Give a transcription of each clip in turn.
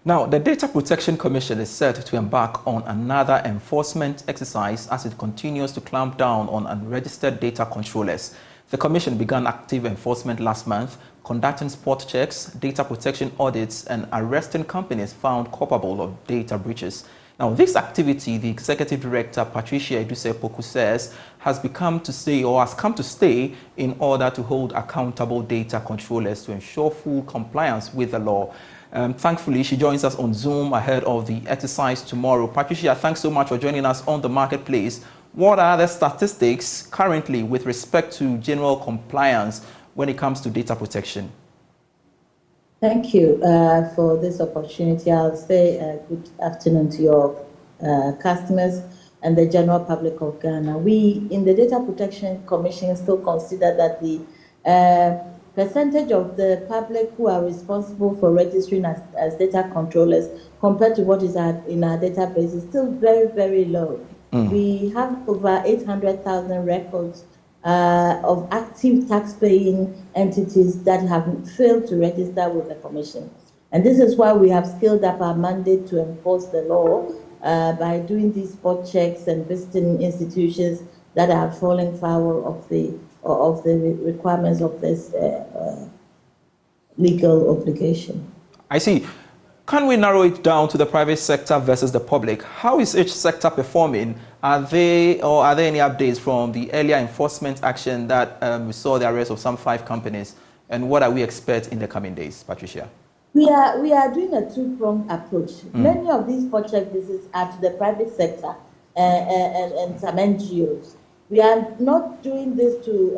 Now, the Data Protection Commission is set to embark on another enforcement exercise as it continues to clamp down on unregistered data controllers. The Commission began active enforcement last month, conducting spot checks, data protection audits, and arresting companies found culpable of data breaches. Now, this activity, the Executive Director, Patricia Eduse-Poku, says has come to stay in order to hold accountable data controllers to ensure full compliance with the law. Thankfully, she joins us on Zoom ahead of the exercise tomorrow. Patricia, thanks so much for joining us on the marketplace. What are the statistics currently with respect to general compliance when it comes to data protection? Thank you for this opportunity. I'll say good afternoon to your customers and the general public of Ghana. We, in the Data Protection Commission, still consider that the percentage of the public who are responsible for registering as data controllers compared to what is in our database is still very, very low. We have over 800,000 records of active tax-paying entities that have failed to register with the Commission. And this is why we have scaled up our mandate to enforce the law by doing these spot checks and visiting institutions that are falling foul of the requirements of this legal obligation. I see. Can we narrow it down to the private sector versus the public? How is each sector performing? Are there any updates from the earlier enforcement action that we saw the arrest of some 5 companies? And what are we expect in the coming days, Patricia? We are doing a two-pronged approach. Many of these spot check visits are to the private sector and some NGOs. We are not doing this to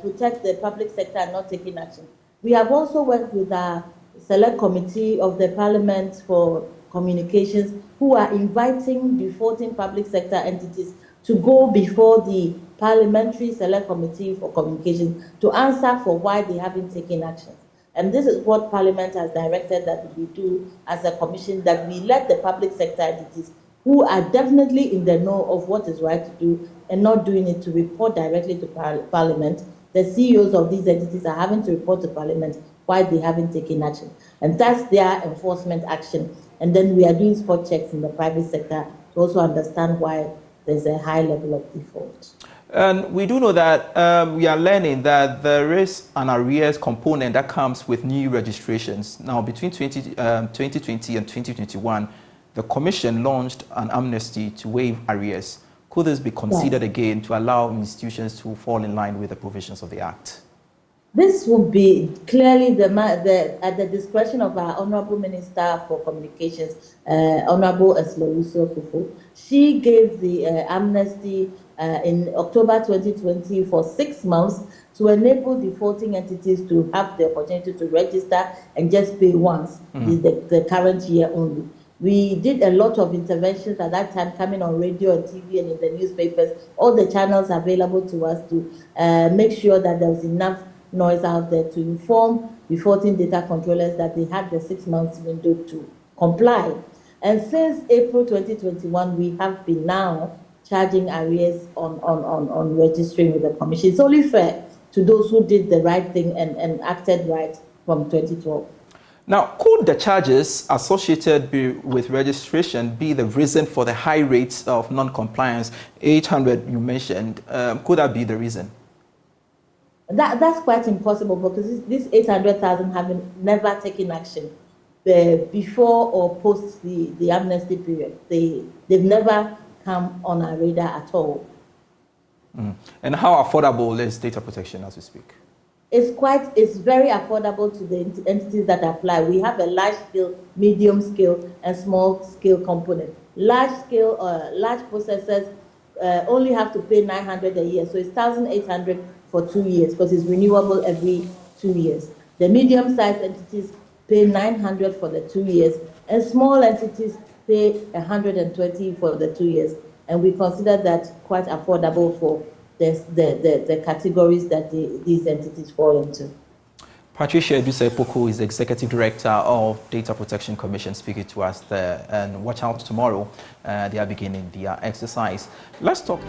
protect the public sector and not taking action. We have also worked with our Select Committee of the Parliament for Communications, who are inviting defaulting public sector entities to go before the Parliamentary Select Committee for Communications to answer for why they haven't taken action. And this is what Parliament has directed that we do as a commission, that we let the public sector entities who are definitely in the know of what is right to do and not doing it to report directly to Parliament. The CEOs of these entities are having to report to Parliament why they haven't taken action. And that's their enforcement action. And then we are doing spot checks in the private sector to also understand why there's a high level of default. And we do know that we are learning that there is an arrears component that comes with new registrations. Now, between 2020 and 2021, the Commission launched an amnesty to waive arrears. Could this be considered again to allow institutions to fall in line with the provisions of the Act? This would be clearly at the discretion of our Honourable Minister for Communications, Honourable Esloruso Kufu. She gave the amnesty in October 2020 for 6 months to enable defaulting entities to have the opportunity to register and just pay once, the current year only. We did a lot of interventions at that time, coming on radio and TV and in the newspapers, all the channels available to us to make sure that there was enough noise out there to inform defaulting data controllers that they had the 6 months window to comply. And since April 2021, we have been now charging arrears on registering with the Commission. It's only fair to those who did the right thing and acted right from 2012. Now, could the charges associated with registration be the reason for the high rates of non-compliance? 800 you mentioned, could that be the reason? That's quite impossible, because this 800,000 have never taken action before or post the amnesty period. They've never come on our radar at all. And how affordable is data protection as we speak? It's very affordable to the entities that apply. We have a large scale, medium scale, and small scale component. Large processors only have to pay 900 a year, so it's 1,800 for 2 years, because it's renewable every 2 years. The medium-sized entities pay 900 for the 2 years, and small entities pay 120 for the 2 years. And we consider that quite affordable for the categories that these entities fall into. Patricia Eduse-Poku is the Executive Director of Data Protection Commission, speaking to us there. And watch out tomorrow, they are beginning their exercise. Let's talk.